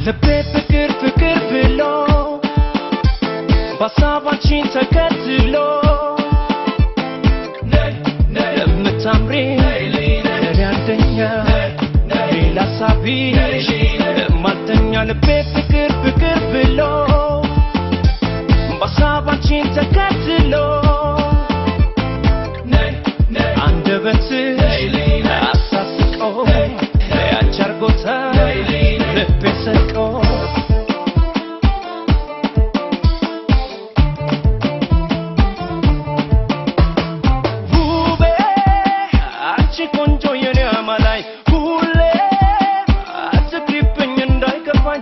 ልቤ ፍቅር ፍቅር ብሎ በሳባችን ተከትሎ ለምታምሪ ለያንደኛ ሌላ ሳቢ ማልተኛ ልቤ ፍቅር ፍቅር ብሎ በሳባችን ተከትሎ አንደበት አሳስቆ ያቻርጎታ ልቤ ሰቆ ቆንጆ የኔ አማላይ ሁሌ አትክሪብኝ እንዳይከፋኝ